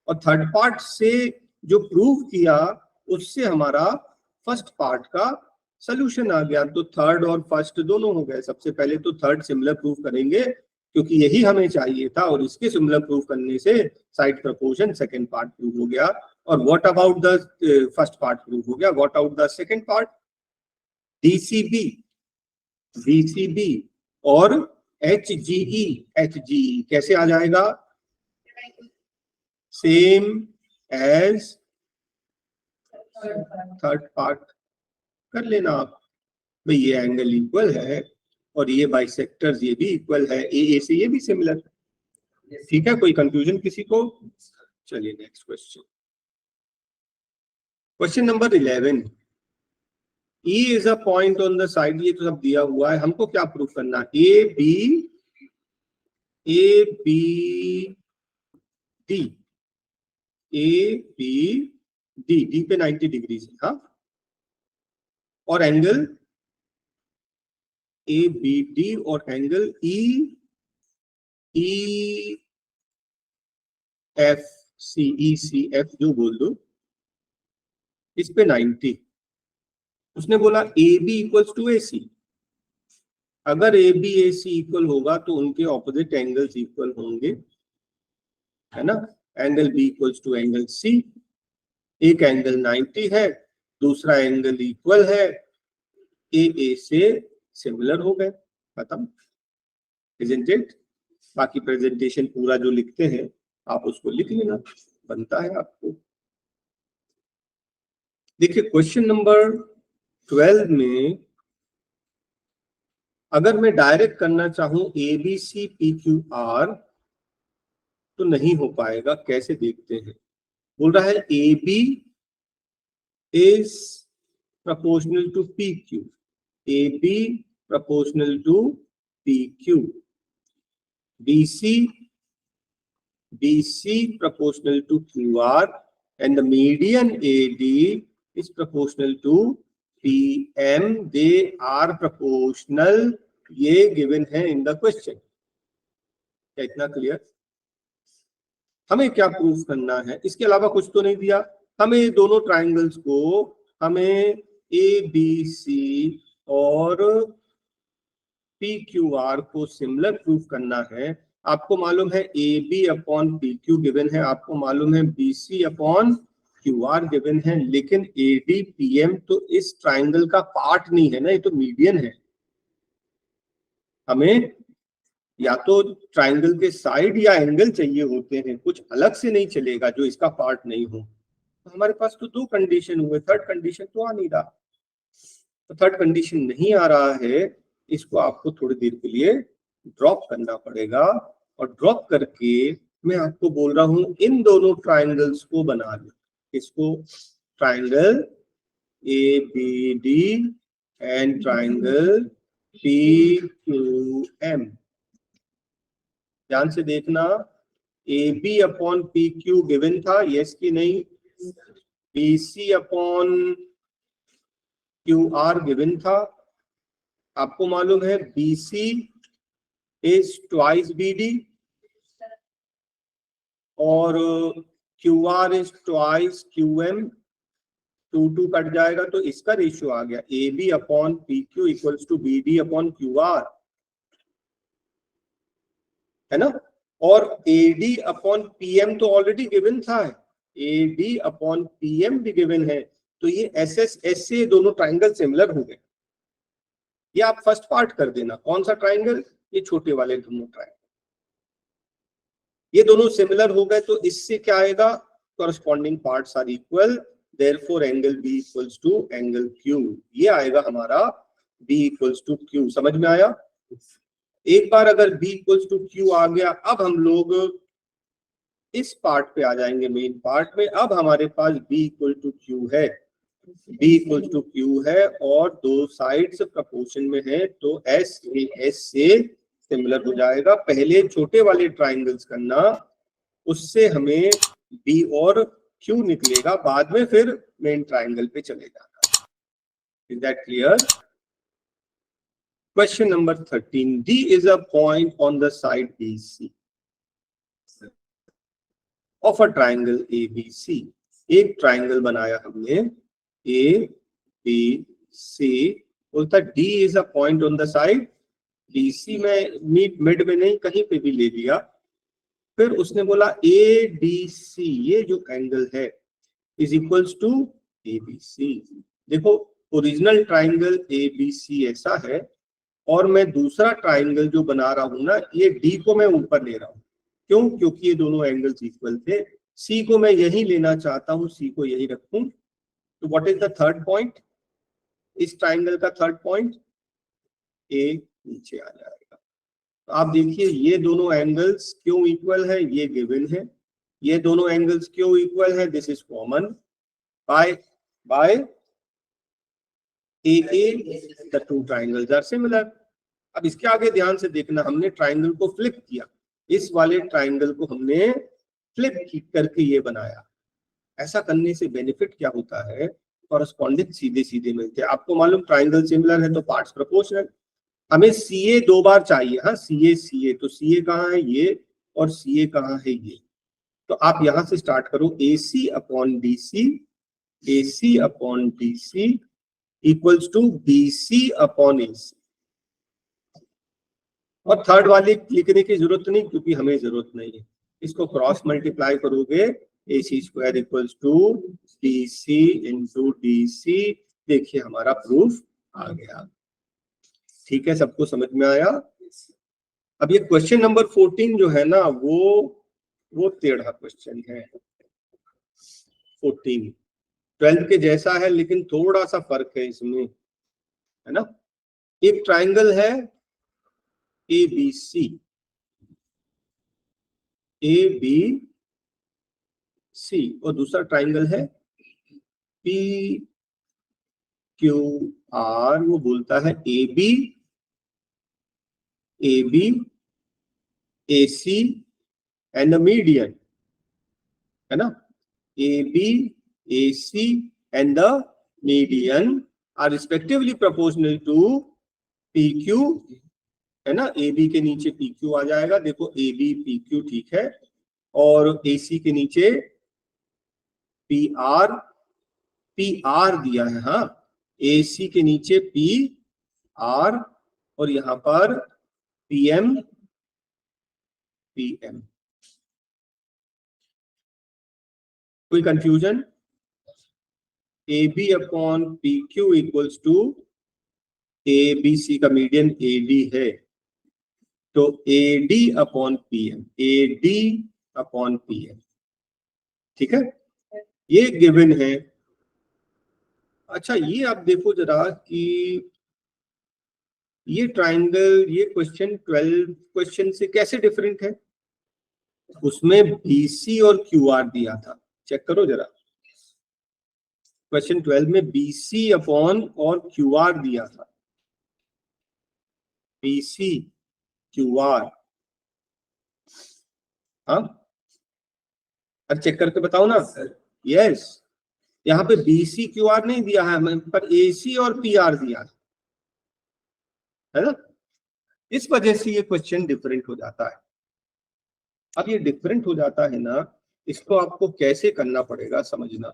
Speaker 1: और थर्ड पार्ट से जो प्रूव किया उससे हमारा फर्स्ट पार्ट का सोल्यूशन आ गया। तो थर्ड और फर्स्ट दोनों हो गए। सबसे पहले तो थर्ड सिमिलर प्रूव करेंगे क्योंकि यही हमें चाहिए था, और इसके सिमिलर प्रूव करने से side proportion second part prove हो गया। और what about the first part prove हो गया, what about the second part, DCB और HGE कैसे आ जाएगा? सेम एज थर्ड पार्ट कर लेना आप भाई, ये एंगल इक्वल है और ये बाइसेक्टर्स ये भी इक्वल है, ए से ये भी सिमिलर है। ठीक है, कोई कंफ्यूजन किसी को? चलिए next question, question number 11। E is a point on the side, ये तो सब दिया हुआ है, हमको क्या प्रूफ करना? A B D, A B D पे 90 डिग्री है, हाँ, और एंगल ए बी डी और angle E F C F जो बोल दो, इस पे 90। उसने बोला A B equals to A C. अगर A B A C equal होगा तो उनके ऑपोजिट एंगल्स इक्वल होंगे, है ना? Angle B equals to angle C, एक एंगल 90 है, दूसरा एंगल इक्वल है, ए से सिमिलर हो गए, खत्म, इजंट इट? बाकी प्रेजेंटेशन पूरा जो लिखते हैं आप उसको लिख लेना, बनता है आपको। देखिए क्वेश्चन नंबर 12 में अगर मैं डायरेक्ट करना चाहूं A B C P Q R तो नहीं हो पाएगा, कैसे देखते हैं? बोल रहा है A B is proportional to PQ, AB proportional to PQ, BC proportional to QR, and the median AD is proportional to PM. They are proportional. ये given है in the question. क्या इतना क्लियर? हमें क्या प्रूफ करना है? इसके अलावा कुछ तो नहीं दिया हमें। दोनों ट्राइंगल्स को हमें ए बी सी और पी क्यू आर को सिमिलर प्रूफ करना है। आपको मालूम है A B upon P Q given है, आपको मालूम है B C upon Q R given है, लेकिन ए डी पी एम तो इस ट्राइंगल का पार्ट नहीं है ना, ये तो मीडियन है। हमें या तो ट्राइंगल के साइड या एंगल चाहिए होते हैं, कुछ अलग से नहीं चलेगा जो इसका पार्ट नहीं हो। तो हमारे पास तो दो कंडीशन हुए, थर्ड कंडीशन तो आ नहीं रहा। तो थर्ड कंडीशन नहीं आ रहा है, इसको आपको थोड़ी देर के लिए ड्रॉप करना पड़ेगा, और ड्रॉप करके मैं आपको बोल रहा हूं इन दोनों ट्राइंगल्स को बना लो। इसको triangle A B D and triangle P Q M. ध्यान से देखना, A B upon P Q given था, यस कि नहीं? B C upon Q R given था। आपको मालूम है B C is twice B D और Q R is twice Q M, 2 cut जाएगा तो इसका रेशियो आ गया A B upon P Q equals to B D upon Q R, है ना? और A D upon P M तो ऑलरेडी गिवन था, A D upon P M भी गिवन है, तो ये एस एस एस से दोनों ट्राइंगल सिमिलर हो गए। ये आप फर्स्ट पार्ट कर देना। कौन सा ट्राइंगल? ये छोटे वाले दोनों ट्राइंगल, ये दोनों सिमिलर हो गए, तो इससे क्या आएगा? Corresponding parts are equal, therefore angle B equals to angle Q. ये आएगा हमारा बी इक्वल्स टू क्यू। समझ में आया? एक बार अगर b इक्वल्स टू क्यू आ गया, अब हम लोग इस पार्ट पे आ जाएंगे, मेन पार्ट में। अब हमारे पास b इक्वल टू क्यू है, b इक्वल टू क्यू है और दो साइड्स प्रोपोर्शन में है, तो s से सिमिलर हो जाएगा। पहले छोटे वाले ट्राइंगल्स करना, उससे हमें b और q निकलेगा, बाद में फिर मेन ट्राइंगल पे चले जाना। Is that clear? Question number 13. D is a point on the side BC of a triangle ABC. एक ट्राइंगल बनाया हमने ABC, बोलता D is a point on the side BC में, मिड में नहीं, कहीं पे भी ले लिया। फिर उसने बोला ADC, ये जो एंगल है, इज इक्वल्स टू ABC। देखो ओरिजिनल ट्राइंगल ABC ऐसा है, और मैं दूसरा ट्राइंगल जो बना रहा हूं ना, ये डी को मैं ऊपर ले रहा हूं। क्यों? क्योंकि ये दोनों एंगल्स इक्वल थे। सी को मैं यही लेना चाहता हूं, सी को यही रखूं। तो what is the third point? इस ट्राइंगल का थर्ड पॉइंट ए नीचे आ जाएगा। तो आप देखिए ये दोनों एंगल्स क्यों इक्वल है, ये गिवन है। ये दोनों एंगल्स क्यों इक्वल है? This is common by A the two triangles are similar. अब इसके आगे ध्यान से देखना, हमने ट्राइंगल को फ्लिप किया, इस वाले ट्राइंगल को हमने फ्लिप करके ये बनाया। ऐसा करने से बेनिफिट क्या होता है? कॉरेस्पॉन्डिंग सीधे सीधे मिलते हैं। आपको मालूम ट्राइंगल सिमिलर है तो पार्ट्स प्रोपोर्शनल। हमें CA 2 बार चाहिए, हाँ CA, तो CA कहाँ है? ये, और CA कहाँ है? ये। तो आप यहां से स्टार्ट करो, AC upon DC equals to BC upon AC। और थर्ड वाले लिखने की जरूरत नहीं, क्योंकि हमें जरूरत नहीं है। इसको क्रॉस मल्टीप्लाई करोगे, AC square equals to BC into DC। देखिए हमारा प्रूफ आ गया। ठीक है, सबको समझ में आया? अब ये क्वेश्चन नंबर 14 जो है ना, वो टेढ़ा क्वेश्चन है। 14 12 के जैसा है, लेकिन थोड़ा सा फर्क है इसमें, है ना। एक ट्राइंगल है ABC और दूसरा ट्राइंगल है PQR। वो बोलता है AB AC एंड मीडियन, है ना। AB AC and the median are respectively proportional to PQ, है ना। AB के नीचे PQ आ जाएगा, देखो AB PQ, ठीक है। और AC के नीचे PR दिया है, हाँ। AC के नीचे PR और यहां पर PM। कोई confusion? AB upon PQ equals to ABC का मीडियन AD है, तो AD अपॉन PM, ठीक है, ये गिवन है। अच्छा, ये आप देखो जरा कि ये ट्राइंगल, ये क्वेश्चन 12 क्वेश्चन से कैसे डिफरेंट है। उसमें BC और QR दिया था, चेक करो जरा। क्वेश्चन 12 में BC अपॉन और QR दिया था, BC QR, हाँ। अब चेक करके बताओ ना। यस, यहाँ पे BC QR नहीं दिया है हमें, पर AC और PR दिया है ना। इस वजह से ये क्वेश्चन डिफरेंट हो जाता है। अब ये डिफरेंट हो जाता है ना, इसको आपको कैसे करना पड़ेगा समझना।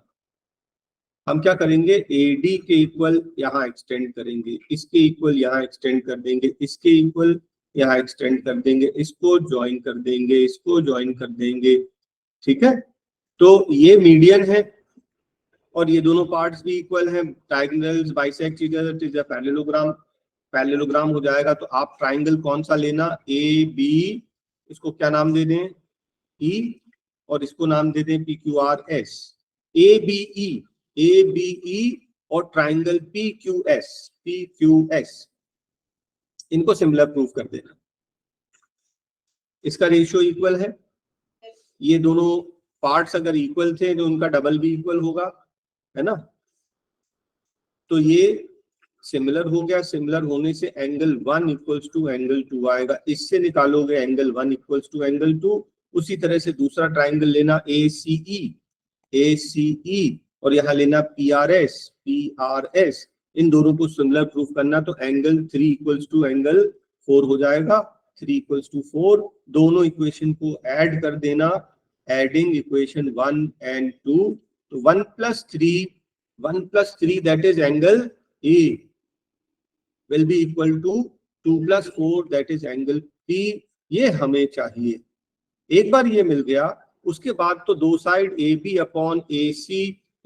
Speaker 1: हम क्या करेंगे, AD के इक्वल यहाँ एक्सटेंड करेंगे, इसके इक्वल यहाँ एक्सटेंड कर देंगे, इसके इक्वल यहाँ एक्सटेंड कर देंगे, इसको ज्वाइन कर देंगे, इसको ज्वाइन कर देंगे, ठीक है। तो ये मीडियन है और ये दोनों पार्ट्स भी इक्वल हैं। Diagonals bisect each other, is a parallelogram हो जाएगा। तो आप ट्राइंगल कौन सा लेना, AB, इसको क्या नाम दे दें, E, और इसको नाम दे दें PQRS। ABE और ट्राइंगल PQS, इनको सिमिलर प्रूफ कर देना। इसका रेशियो इक्वल है, ये दोनों पार्ट्स अगर इक्वल थे तो उनका डबल भी इक्वल होगा, है ना। तो ये सिमिलर हो गया। सिमिलर होने से एंगल 1 इक्वल्स टू एंगल 2 आएगा। इससे निकालोगे एंगल 1 इक्वल्स टू एंगल 2। उसी तरह से दूसरा ट्राइंगल लेना ACE और यहाँ लेना PRS। इन दोनों को सिमिलर प्रूफ करना, तो एंगल 3 इक्वल्स टू एंगल 4 हो जाएगा। 3 इक्वल्स टू 4, दोनों इक्वेशन को ऐड कर देना, एडिंग इक्वेशन 1 and 2, तो 1 plus 3 that is angle A will be equal to 2 plus 4 that is angle P। ये हमें चाहिए। एक बार ये मिल गया, उसके बाद तो दो side AB upon AC,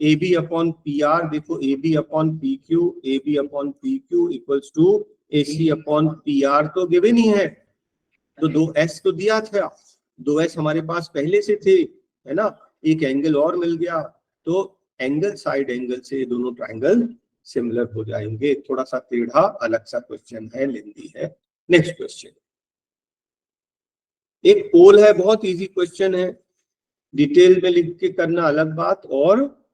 Speaker 1: AB upon PR, देखो AB upon PQ equals to AC upon PR तो गिवन ही है, तो 2S तो दिया था, 2S हमारे पास पहले से थे, है ना, एक एंगल और मिल गया, तो एंगल साइड एंगल से दोनों ट्राइंगल सिमिलर हो जाएंगे। थोड़ा सा टेढ़ा अलग सा क्वेश्चन है, लेंदी है। नेक्स्ट क्वेश्चन, एक पोल है, बहुत इजी क्वेश्चन है, डिटेल में लिख के करना अलग बात और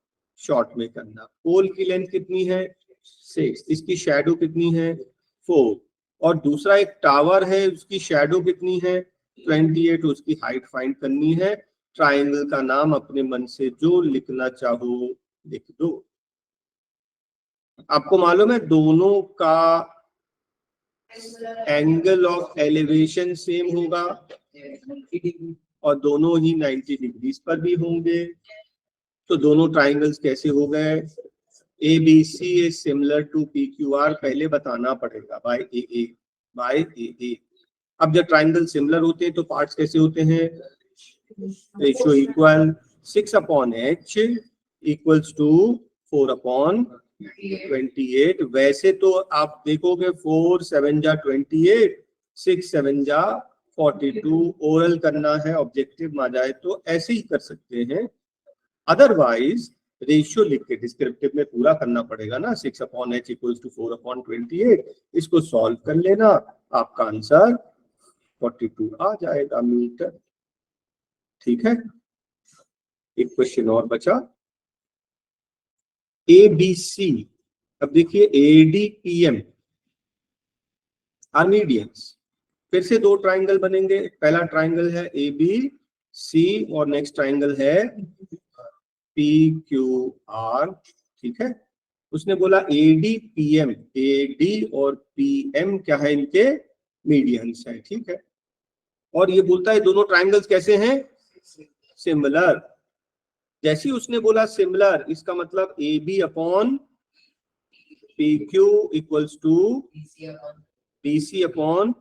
Speaker 1: शॉर्ट में करना। पोल की लेंथ कितनी है 6, इसकी शैडो कितनी है 4, और दूसरा एक टावर है, उसकी शैडो कितनी है 28, उसकी हाइट फाइंड करनी है। ट्राइंगल का नाम अपने मन से जो लिखना चाहो लिख दो। आपको मालूम है दोनों का एंगल ऑफ एलिवेशन सेम होगा और दोनों ही 90 डिग्रीज पर भी होंगे। तो दोनों ट्राइंगल्स कैसे हो गए? ABC is similar to PQR, पहले बताना पड़ेगा बाय AA। अब जब ट्राइंगल सिमिलर होते हैं तो पार्ट्स कैसे होते हैं? Ratio equal 6/h equals to 4/28। वैसे तो आप देखोगे 4 7 जा 28, 6 7 जा 42। ओरल करना है, ऑब्जेक्टिव आ जाए तो ऐसे ही कर सकते हैं, अदरवाइज रेशियो लिख के डिस्क्रिप्टिव में पूरा करना पड़ेगा ना। 6/h इक्वल्स टू 4/28, इसको सॉल्व कर लेना, आपका आंसर 42 आ जाएगा मीटर। ठीक है, एक क्वेश्चन और बचा, ABC। अब देखिए ADPM आर मीडियंस, फिर से दो ट्राइंगल बनेंगे। पहला ट्राइंगल है ABC और नेक्स्ट ट्राइंगल है PQR। ठीक है, उसने बोला ADPM, AD और PM क्या है, इनके मीडियंस है। ठीक है, और ये बोलता है दोनों ट्राइंगल्स कैसे हैं? सिमिलर। जैसे ही उसने बोला सिमिलर, इसका मतलब AB upon PQ equals to BC upon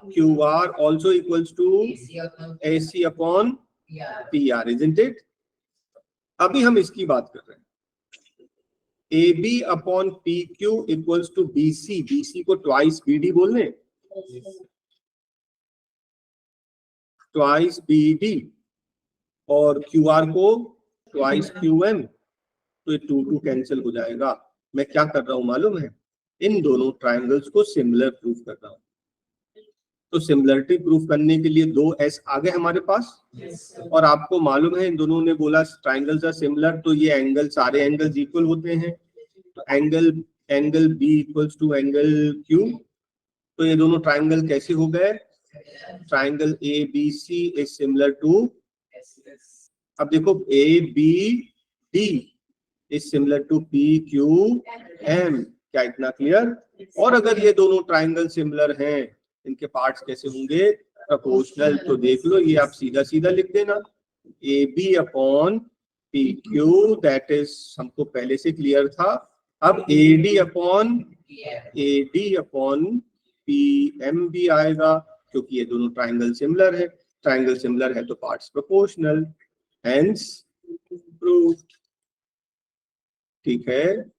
Speaker 1: QR also equals to AC upon PR, isn't it? अभी हम इसकी बात कर रहे हैं, AB upon PQ equals to BC, BC को ट्वाइस BD बोल लें, ट्वाइस BD, और QR को ट्वाइस QM, तो ये 2 कैंसिल हो जाएगा। मैं क्या कर रहा हूं मालूम है? इन दोनों ट्राइंगल्स को सिमिलर प्रूफ कर रहा हूं। तो सिमिलरिटी प्रूफ करने के लिए 2S आ गए हमारे पास, और आपको मालूम है इन दोनों ने बोला ट्राइंगल्स आर सिमिलर, तो ये एंगल, सारे एंगल्स इक्वल होते हैं, तो angle B equals to angle Q। तो ये दोनों ट्राइंगल कैसे हो गए? Triangle ABC is similar to, अब देखो ABD is similar to PQM। क्या इतना क्लियर? और अगर ये दोनों ट्राइंगल सिमिलर हैं, इनके पार्ट्स कैसे होंगे? प्रोपोर्शनल। तो देख लो, ये आप सीधा सीधा लिख देना, AB upon PQ, that is हमको पहले से क्लियर था। अब AD अपॉन PM भी आएगा, क्योंकि ये दोनों ट्राइंगल सिमिलर है। ट्राइंगल सिमिलर है तो पार्ट्स प्रोपोर्शनल, हेंस प्रूव्ड। ठीक है,